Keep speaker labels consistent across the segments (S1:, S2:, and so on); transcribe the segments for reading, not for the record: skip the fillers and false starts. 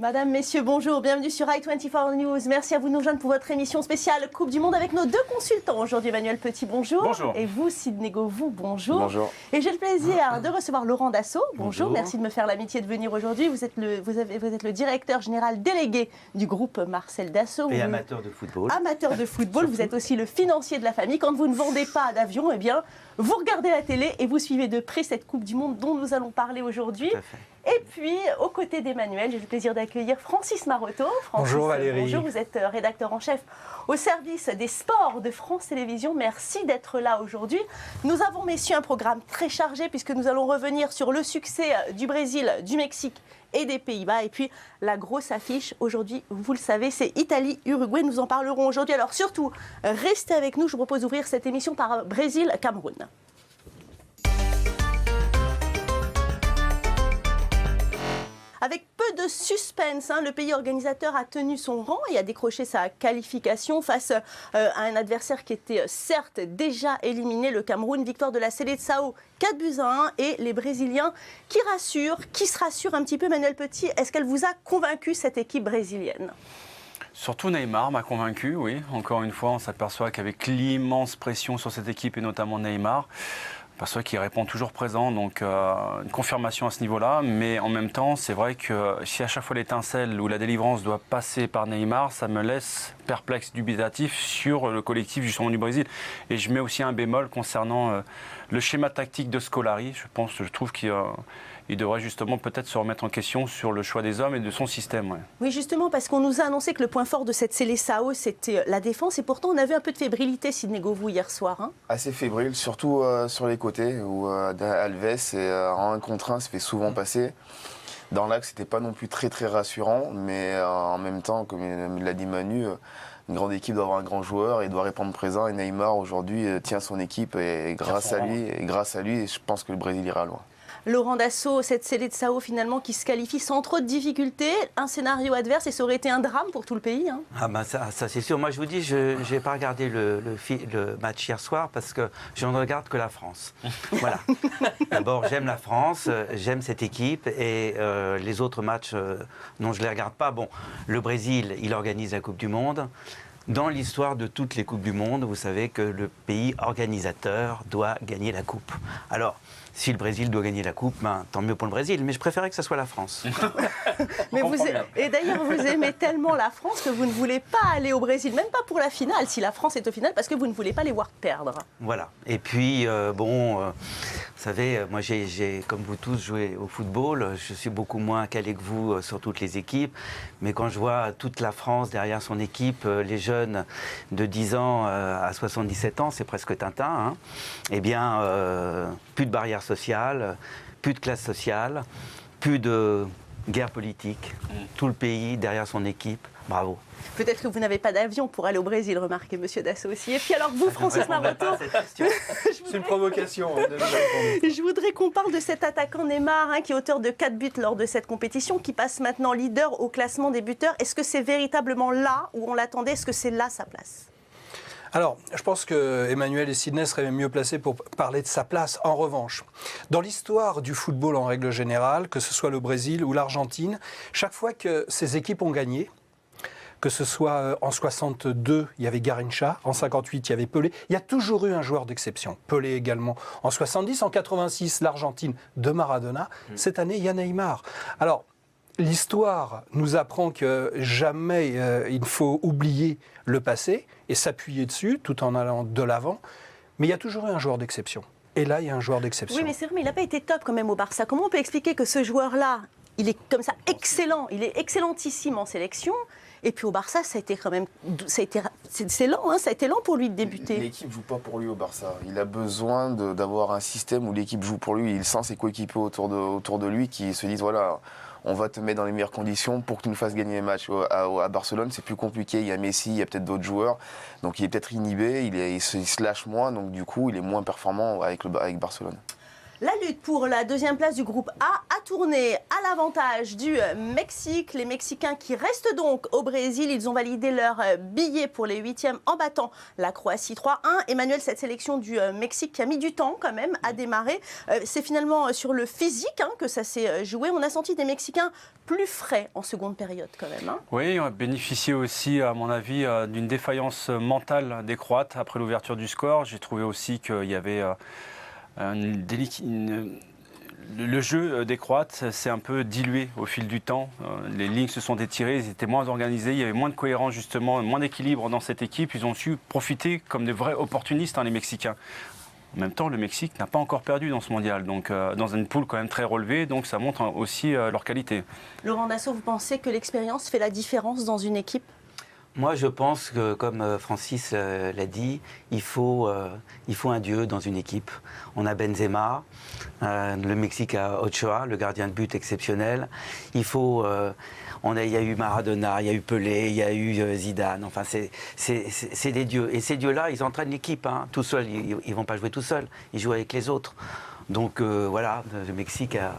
S1: Madame, messieurs, bonjour, bienvenue sur i24 News. Merci à vous de nous rejoindre pour votre émission spéciale Coupe du Monde avec nos deux consultants. Aujourd'hui, Emmanuel Petit, bonjour.
S2: Bonjour.
S1: Et vous, Sidney Govou, bonjour.
S3: Bonjour.
S1: Et j'ai le plaisir de recevoir Laurent Dassault. Bonjour, merci de me faire l'amitié de venir aujourd'hui. Vous êtes le directeur général délégué du groupe Marcel Dassault.
S4: Et amateur de football.
S1: Amateur de football, vous êtes aussi le financier de la famille. Quand vous ne vendez pas d'avion, eh bien, vous regardez la télé et vous suivez de près cette Coupe du Monde dont nous allons parler aujourd'hui.
S4: Tout à fait.
S1: Et puis, aux côtés d'Emmanuel, j'ai le plaisir d'accueillir Francis Maroto. Francis,
S2: bonjour Valérie.
S1: Bonjour, vous êtes rédacteur en chef au service des sports de France Télévisions. Merci d'être là aujourd'hui. Nous avons, messieurs, un programme très chargé puisque nous allons revenir sur le succès du Brésil, du Mexique et des Pays-Bas. Et puis, la grosse affiche, aujourd'hui, vous le savez, c'est Italie-Uruguay. Nous en parlerons aujourd'hui. Alors surtout, restez avec nous. Je vous propose d'ouvrir cette émission par Brésil-Cameroun. Avec peu de suspense, le pays organisateur a tenu son rang et a décroché sa qualification face à un adversaire qui était certes déjà éliminé, le Cameroun. Victoire de la Seleção 4-1 et les Brésiliens qui se rassurent un petit peu. Emmanuel Petit, est-ce qu'elle vous a convaincu cette équipe brésilienne ?
S2: Surtout Neymar m'a convaincu, oui. Encore une fois, on s'aperçoit qu'avec l'immense pression sur cette équipe et notamment Neymar, on s'aperçoit qu'il répond toujours présent, donc une confirmation à ce niveau-là. Mais en même temps, c'est vrai que si à chaque fois l'étincelle ou la délivrance doit passer par Neymar, ça me laisse perplexe, dubitatif sur le collectif justement du Brésil. Et je mets aussi un bémol concernant le schéma tactique de Scolari. Je trouve qu'il devrait justement peut-être se remettre en question sur le choix des hommes et de son système. Ouais.
S1: Oui, justement, parce qu'on nous a annoncé que le point fort de cette Seleção, c'était la défense. Et pourtant, on avait un peu de fébrilité, Sidney Govou, hier soir.
S3: Assez fébrile, surtout sur les côtés, où Alves, en 1 contre 1, se fait souvent passer. Dans l'axe, c'était pas non plus très rassurant, mais en même temps, comme l'a dit Manu, une grande équipe doit avoir un grand joueur et doit répondre présent. Et Neymar, aujourd'hui, tient son équipe et grâce à lui, je pense que le Brésil ira loin.
S1: Laurent Dassault, cette Seleção finalement qui se qualifie sans trop de difficultés, un scénario adverse et ça aurait été un drame pour tout le pays.
S4: Ah ben ça c'est sûr. Moi je vous dis, je n'ai pas regardé le match hier soir parce que je ne regarde que la France. Voilà. D'abord j'aime la France, j'aime cette équipe et les autres matchs, non je ne les regarde pas. Bon, le Brésil, il organise la Coupe du Monde. Dans l'histoire de toutes les Coupes du Monde, vous savez que le pays organisateur doit gagner la Coupe. Alors, si le Brésil doit gagner la Coupe, tant mieux pour le Brésil, mais je préférais que ce soit la France.
S1: Et d'ailleurs, vous aimez tellement la France que vous ne voulez pas aller au Brésil, même pas pour la finale, si la France est au final, parce que vous ne voulez pas les voir perdre.
S4: Voilà. Et puis, vous savez, moi j'ai, comme vous tous, joué au football. Je suis beaucoup moins calé que vous sur toutes les équipes. Mais quand je vois toute la France derrière son équipe, les jeunes de 10 ans à 77 ans, c'est presque Tintin, eh bien, plus de barrières sociales, plus de classe sociale, plus de guerre politique. Tout le pays derrière son équipe. Bravo.
S1: Peut-être que vous n'avez pas d'avion pour aller au Brésil, remarquez Monsieur Dassault aussi. Et puis alors vous, Francis Maroto,
S5: c'est une provocation.
S1: Je voudrais qu'on parle de cet attaquant Neymar qui est auteur de 4 buts lors de cette compétition, qui passe maintenant leader au classement des buteurs. Est-ce que c'est véritablement là où on l'attendait? Est-ce que c'est là sa place?
S5: Alors, je pense que Emmanuel et Sidney seraient mieux placés pour parler de sa place. En revanche, dans l'histoire du football en règle générale, que ce soit le Brésil ou l'Argentine, chaque fois que ces équipes ont gagné, que ce soit en 62, il y avait Garrincha, en 58, il y avait Pelé, il y a toujours eu un joueur d'exception. Pelé également. En 70, en 86, l'Argentine de Maradona. Cette année, il y a Neymar. Alors, l'histoire nous apprend que jamais il ne faut oublier le passé et s'appuyer dessus tout en allant de l'avant. Mais il y a toujours eu un joueur d'exception. Et là, il y a un joueur d'exception.
S1: Oui, mais c'est vrai, mais il n'a pas été top quand même au Barça. Comment on peut expliquer que ce joueur-là, il est comme ça excellent, il est excellentissime en sélection? Et puis au Barça, ça a été quand même, c'est lent, ça a été lent pour lui de débuter.
S3: L'équipe ne joue pas pour lui au Barça. Il a besoin d'avoir un système où l'équipe joue pour lui. Il sent ses coéquipiers autour de lui qui se disent voilà, on va te mettre dans les meilleures conditions pour que tu nous fasses gagner les matchs. À Barcelone, c'est plus compliqué. Il y a Messi, il y a peut-être d'autres joueurs. Donc il est peut-être inhibé, il se lâche moins. Donc du coup, il est moins performant avec Barcelone.
S1: La lutte pour la deuxième place du groupe A a tourné à l'avantage du Mexique. Les Mexicains qui restent donc au Brésil, ils ont validé leur billet pour les huitièmes en battant la Croatie 3-1. Emmanuel, cette sélection du Mexique qui a mis du temps quand même à démarrer, c'est finalement sur le physique que ça s'est joué. On a senti des Mexicains plus frais en seconde période quand même.
S2: Oui, on a bénéficié aussi, à mon avis, d'une défaillance mentale des Croates après l'ouverture du score. J'ai trouvé aussi qu'il y avait le jeu des Croates s'est un peu dilué au fil du temps. Les lignes se sont étirées, ils étaient moins organisés, il y avait moins de cohérence justement, moins d'équilibre dans cette équipe. Ils ont su profiter comme de vrais opportunistes, les Mexicains. En même temps, le Mexique n'a pas encore perdu dans ce mondial, donc dans une poule quand même très relevée, donc ça montre aussi leur qualité.
S1: Laurent Dassault, vous pensez que l'expérience fait la différence dans une équipe ?
S4: Moi, je pense que, comme Francis l'a dit, il faut un dieu dans une équipe. On a Benzema, le Mexique a Ochoa, le gardien de but exceptionnel. Il y a eu Maradona, il y a eu Pelé, il y a eu Zidane. Enfin, c'est des dieux. Et ces dieux-là, ils entraînent l'équipe. Tout seuls, ils ne vont pas jouer tout seuls. Ils jouent avec les autres. Donc voilà, le Mexique a...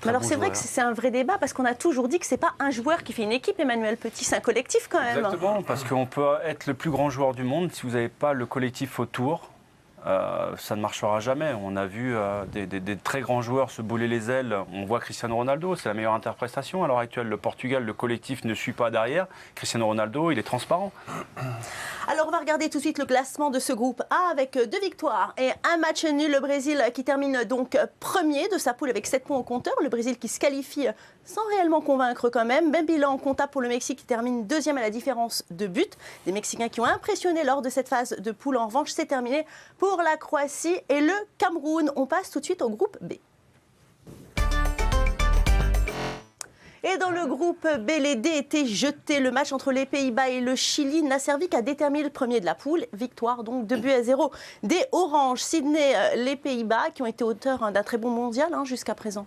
S1: Alors c'est vrai que c'est un vrai débat parce qu'on a toujours dit que c'est pas un joueur qui fait une équipe, Emmanuel Petit, c'est un collectif quand même.
S2: Exactement, parce qu'on peut être le plus grand joueur du monde, si vous n'avez pas le collectif autour, ça ne marchera jamais. On a vu des très grands joueurs se bouler les ailes. On voit Cristiano Ronaldo, c'est la meilleure interprestation à l'heure actuelle. Le Portugal, le collectif ne suit pas derrière. Cristiano Ronaldo, il est transparent.
S1: Alors on va regarder tout de suite le classement de ce groupe A avec 2 victoires et un match nul. Le Brésil qui termine donc premier de sa poule avec 7 points au compteur. Le Brésil qui se qualifie sans réellement convaincre quand même. Même bilan comptable pour le Mexique qui termine deuxième à la différence de but. Des Mexicains qui ont impressionné lors de cette phase de poule. En revanche, c'est terminé pour la Croatie et le Cameroun. On passe tout de suite au groupe B. Et dans le groupe B, les dés étaient jetés. Le match entre les Pays-Bas et le Chili n'a servi qu'à déterminer le premier de la poule. Victoire donc 2-0 des Oranges. Sydney, les Pays-Bas qui ont été auteurs d'un très bon mondial jusqu'à présent.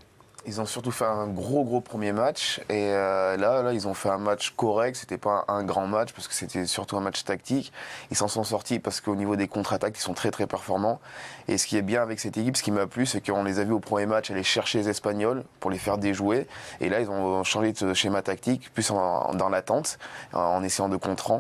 S3: Ils ont surtout fait un gros premier match et là ils ont fait un match correct. C'était pas un grand match parce que c'était surtout un match tactique. Ils s'en sont sortis parce qu'au niveau des contre-attaques ils sont très performants. Et ce qui est bien avec cette équipe, ce qui m'a plu, c'est qu'on les a vus au premier match aller chercher les Espagnols pour les faire déjouer. Et là ils ont changé de schéma tactique, plus dans l'attente, en essayant de contrer.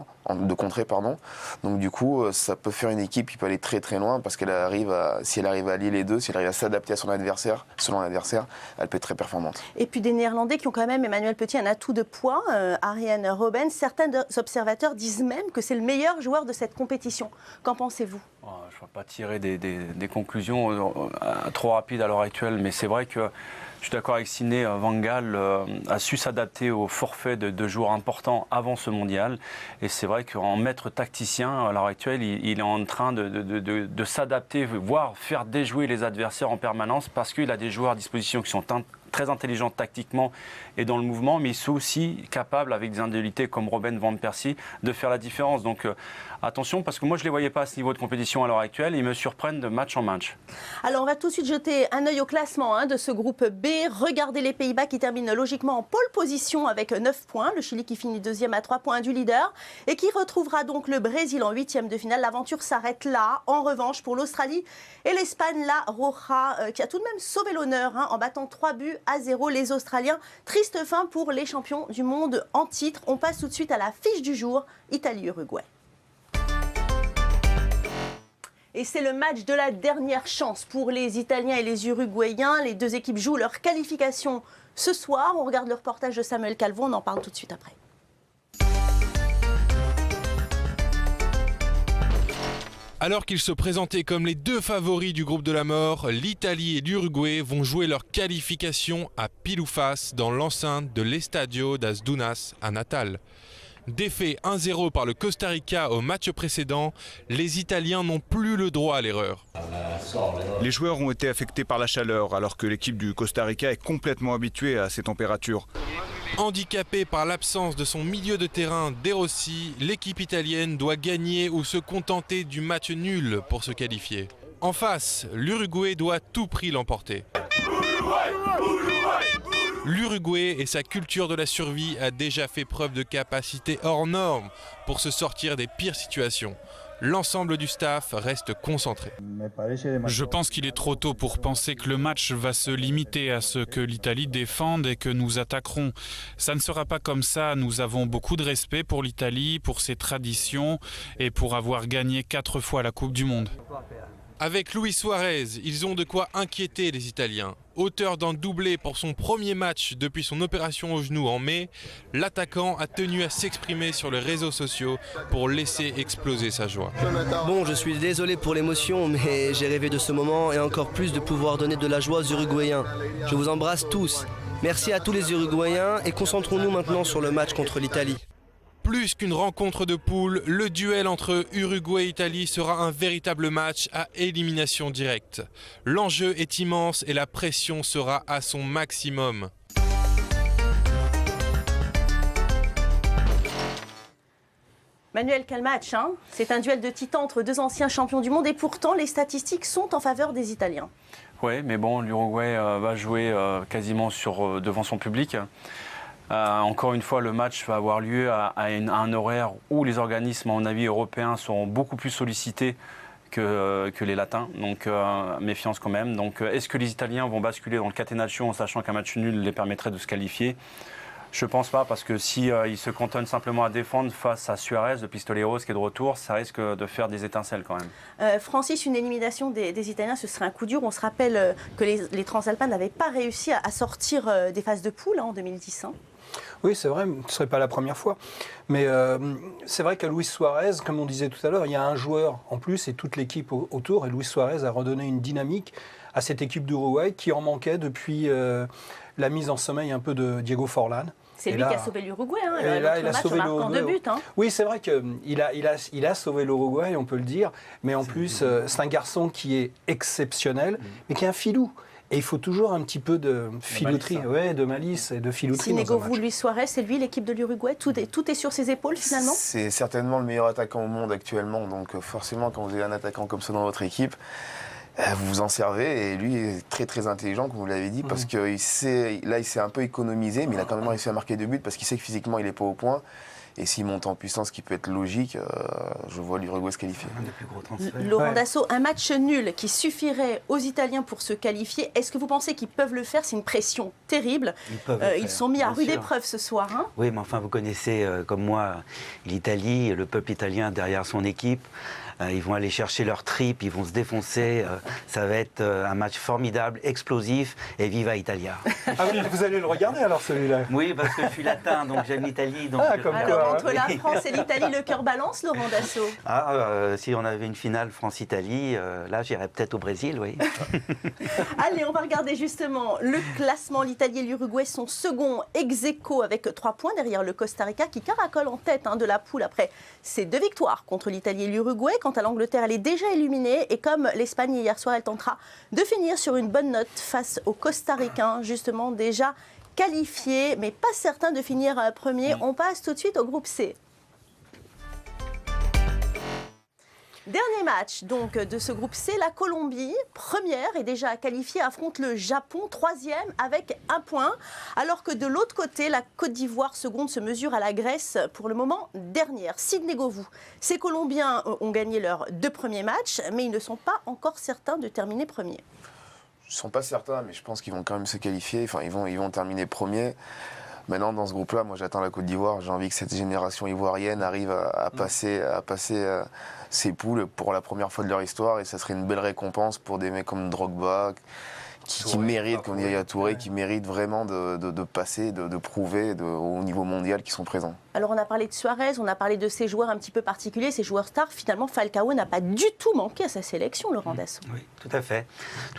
S3: Donc du coup ça peut faire une équipe qui peut aller très loin parce qu'elle arrive si elle arrive à lier les deux, si elle arrive à s'adapter à son adversaire, selon l'adversaire, elle peut être très performante.
S1: Et puis des Néerlandais qui ont quand même, Emmanuel Petit, un atout de poids, Arjen Robben. Certains observateurs disent même que c'est le meilleur joueur de cette compétition. Qu'en pensez-vous ?
S2: Je ne vais pas tirer des conclusions trop rapides à l'heure actuelle, mais c'est vrai que je suis d'accord avec Sidney. Van Gaal a su s'adapter au forfait de joueurs importants avant ce mondial. Et c'est vrai qu'en maître tacticien, à l'heure actuelle, il est en train de s'adapter, voire faire déjouer les adversaires en permanence parce qu'il a des joueurs à disposition qui sont très intelligents tactiquement et dans le mouvement, mais ils sont aussi capables, avec des individualités comme Robben van Persie, de faire la différence. Donc attention, parce que moi je ne les voyais pas à ce niveau de compétition à l'heure actuelle, ils me surprennent de match en match.
S1: Alors on va tout de suite jeter un œil au classement de ce groupe B. Regardez les Pays-Bas qui terminent logiquement en pole position avec 9 points. Le Chili qui finit deuxième à 3 points du leader et qui retrouvera donc le Brésil en huitième de finale. L'aventure s'arrête là. En revanche, pour l'Australie et l'Espagne, la Roja qui a tout de même sauvé l'honneur en battant 3-0 les Australiens. Triste fin pour les champions du monde en titre. On passe tout de suite à la fiche du jour, Italie-Uruguay. Et c'est le match de la dernière chance pour les Italiens et les Uruguayens. Les deux équipes jouent leur qualification ce soir. On regarde le reportage de Samuel Calvo, on en parle tout de suite après.
S6: Alors qu'ils se présentaient comme les deux favoris du groupe de la mort, l'Italie et l'Uruguay vont jouer leur qualification à pile ou face dans l'enceinte de l'Estadio das Dunas à Natal. Défait 1-0 par le Costa Rica au match précédent, les Italiens n'ont plus le droit à l'erreur.
S7: Les joueurs ont été affectés par la chaleur alors que l'équipe du Costa Rica est complètement habituée à ces températures.
S6: Handicapée par l'absence de son milieu de terrain De Rossi, l'équipe italienne doit gagner ou se contenter du match nul pour se qualifier. En face, l'Uruguay doit à tout prix l'emporter. L'Uruguay et sa culture de la survie a déjà fait preuve de capacité hors norme pour se sortir des pires situations. l'ensemble du staff reste concentré.
S8: Je pense qu'il est trop tôt pour penser que le match va se limiter à ce que l'Italie défende et que nous attaquerons. Ça ne sera pas comme ça. Nous avons beaucoup de respect pour l'Italie, pour ses traditions et pour avoir gagné 4 fois la Coupe du Monde.
S6: Avec Luis Suarez, ils ont de quoi inquiéter les Italiens. Auteur d'un doublé pour son premier match depuis son opération au genou en mai, l'attaquant a tenu à s'exprimer sur les réseaux sociaux pour laisser exploser sa joie.
S9: Bon, je suis désolé pour l'émotion, mais j'ai rêvé de ce moment et encore plus de pouvoir donner de la joie aux Uruguayens. Je vous embrasse tous. Merci à tous les Uruguayens et concentrons-nous maintenant sur le match contre l'Italie.
S6: Plus qu'une rencontre de poule, le duel entre Uruguay et Italie sera un véritable match à élimination directe. L'enjeu est immense et la pression sera à son maximum.
S1: Manuel, quel match, hein? C'est un duel de titans entre 2 anciens champions du monde et pourtant les statistiques sont en faveur des Italiens.
S2: Oui, mais bon, l'Uruguay va jouer quasiment devant son public. Encore une fois, le match va avoir lieu à un horaire où les organismes, à mon avis, européens seront beaucoup plus sollicités que les Latins. Donc, méfiance quand même. Donc, est-ce que les Italiens vont basculer dans le catenaccio en sachant qu'un match nul les permettrait de se qualifier? Je ne pense pas, parce que si ils se cantonnent simplement à défendre face à Suarez, le pistoleros qui est de retour, ça risque de faire des étincelles quand même.
S1: Francis, une élimination des Italiens, ce serait un coup dur. On se rappelle que les Transalpins n'avaient pas réussi à sortir des phases de poule en 2010. Hein.
S5: Oui, c'est vrai, ce ne serait pas la première fois. Mais c'est vrai qu'à Luis Suarez, comme on disait tout à l'heure, il y a un joueur en plus et toute l'équipe autour. Et Luis Suarez a redonné une dynamique à cette équipe d'Uruguay qui en manquait depuis la mise en sommeil un peu de Diego Forlán.
S1: C'est lui qui a sauvé l'Uruguay. Hein,
S5: et là, il a sauvé l'Uruguay.
S1: 2 buts. Hein.
S5: Oui, c'est vrai qu'il a sauvé l'Uruguay, on peut le dire. Mais en plus, c'est un garçon qui est exceptionnel, mais qui est un filou. Et il faut toujours un petit peu de filouterie, de malice et de filouterie.
S1: Sinego, Luis Suarez, c'est lui l'équipe de l'Uruguay. Tout est sur ses épaules finalement.
S3: C'est certainement le meilleur attaquant au monde actuellement. Donc forcément, quand vous avez un attaquant comme ça dans votre équipe, vous vous en servez. Et lui est très très intelligent, comme vous l'avez dit, parce qu'il s'est un peu économisé, mais il a quand même réussi à marquer 2 buts parce qu'il sait que physiquement il n'est pas au point. Et s'il monte en puissance, ce qui peut être logique, je vois l'Uruguay se qualifier.
S1: Laurent Dassault, un match nul qui suffirait aux Italiens pour se qualifier, est-ce que vous pensez qu'ils peuvent le faire? C'est une pression terrible. Ils sont mis à rude épreuve ce soir. Hein.
S4: Oui, mais enfin, vous connaissez comme moi l'Italie, le peuple italien derrière son équipe. Ils vont aller chercher leur trip, ils vont se défoncer. Ça va être un match formidable, explosif et viva Italia.
S5: Ah oui, vous allez le regarder alors celui-là?
S4: Oui, parce que je suis latin, donc j'aime l'Italie.
S1: Alors entre la France et l'Italie, le cœur balance, Laurent Dassault?
S4: Si on avait une finale France-Italie, là j'irais peut-être au Brésil, oui.
S1: Allez, on va regarder justement le classement. L'Italie et l'Uruguay sont seconds ex-aequo avec 3 points derrière le Costa Rica qui caracole en tête de la poule après ses 2 victoires contre l'Italie et l'Uruguay. Quant à l'Angleterre, elle est déjà éliminée et comme l'Espagne hier soir, elle tentera de finir sur une bonne note face aux Costaricains, justement déjà qualifiés, mais pas certains de finir premier. On passe tout de suite au groupe C. Dernier match donc de ce groupe C, la Colombie, première et déjà qualifiée, affronte le Japon, troisième avec 1 point. Alors que de l'autre côté, la Côte d'Ivoire, seconde, se mesure à la Grèce pour le moment dernière. Sidney Govou, ces Colombiens ont gagné leurs 2 premiers matchs, mais ils ne sont pas encore certains de terminer premier.
S3: Ils ne sont pas certains, mais je pense qu'ils vont quand même se qualifier. Enfin, ils vont terminer premier. Maintenant, dans ce groupe-là, moi j'attends la Côte d'Ivoire. J'ai envie que cette génération ivoirienne arrive à passer ces poules pour la première fois de leur histoire. Et ça serait une belle récompense pour des mecs comme Drogba, qui méritent, comme Yaya Touré, qui méritent vraiment de passer, de prouver au niveau mondial qu'ils sont présents.
S1: Alors on a parlé de Suarez, on a parlé de ces joueurs un petit peu particuliers, ces joueurs stars. Finalement, Falcao n'a pas du tout manqué à sa sélection, Laurent Dassault.
S4: Oui, tout à fait.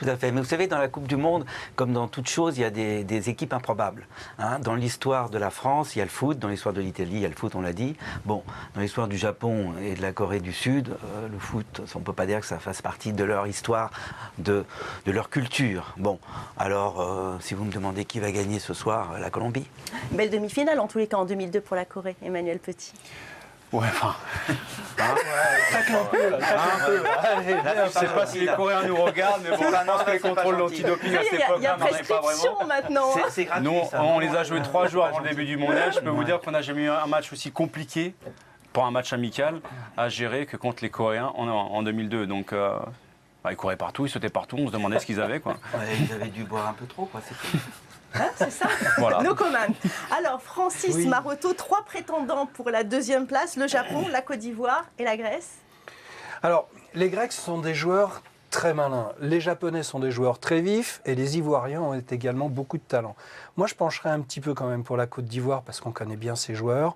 S4: Mais vous savez, dans la Coupe du Monde, comme dans toute chose, il y a des équipes improbables. Hein. Dans l'histoire de la France, il y a le foot. Dans l'histoire de l'Italie, il y a le foot, on l'a dit. Bon, dans l'histoire du Japon et de la Corée du Sud, le foot, on ne peut pas dire que ça fasse partie de leur histoire, de leur culture. Bon, alors, si vous me demandez qui va gagner ce soir, la Colombie.
S1: Belle demi-finale, en tous les cas, en 2002 pour la Corée. Emmanuel Petit.
S2: Ouais, enfin. Je sais pas si les Coréens nous regardent, mais bon, je pense que les contrôles d'antidoping à cette époque,
S1: il y a
S2: on n'en est pas
S1: prescription
S2: vraiment.
S1: maintenant.
S4: C'est gratuit,
S2: Nous,
S4: ça.
S2: on les a joués 3 jours avant le début du mondial. Je peux vous dire qu'on n'a jamais eu un match aussi compliqué pour un match amical à gérer que contre les Coréens en 2002. Donc, ils couraient partout, ils sautaient partout, on se demandait ce qu'ils avaient, quoi.
S4: Ouais, ils avaient dû boire un peu trop, quoi.
S1: C'est ça.
S2: Voilà.
S1: No comment. Alors, Francis Maroto, 3 prétendants pour la 2e place, le Japon, la Côte d'Ivoire et la Grèce.
S5: Alors, les Grecs sont des joueurs très malins. Les Japonais sont des joueurs très vifs et les Ivoiriens ont également beaucoup de talent. Moi, je pencherais un petit peu quand même pour la Côte d'Ivoire parce qu'on connaît bien ces joueurs.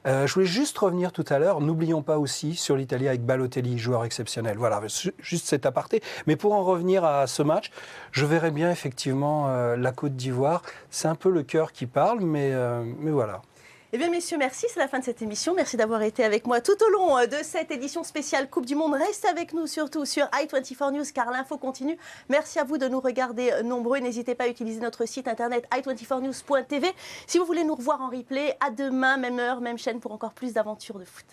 S5: Je voulais juste revenir tout à l'heure, n'oublions pas aussi sur l'Italie avec Balotelli, joueur exceptionnel. Voilà, juste cet aparté. Mais pour en revenir à ce match, je verrais bien effectivement la Côte d'Ivoire. C'est un peu le cœur qui parle, mais voilà.
S1: Eh bien, messieurs, merci. C'est la fin de cette émission. Merci d'avoir été avec moi tout au long de cette édition spéciale Coupe du Monde. Restez avec nous, surtout sur i24 News, car l'info continue. Merci à vous de nous regarder nombreux. N'hésitez pas à utiliser notre site internet i24news.tv. Si vous voulez nous revoir en replay, à demain, même heure, même chaîne, pour encore plus d'aventures de foot.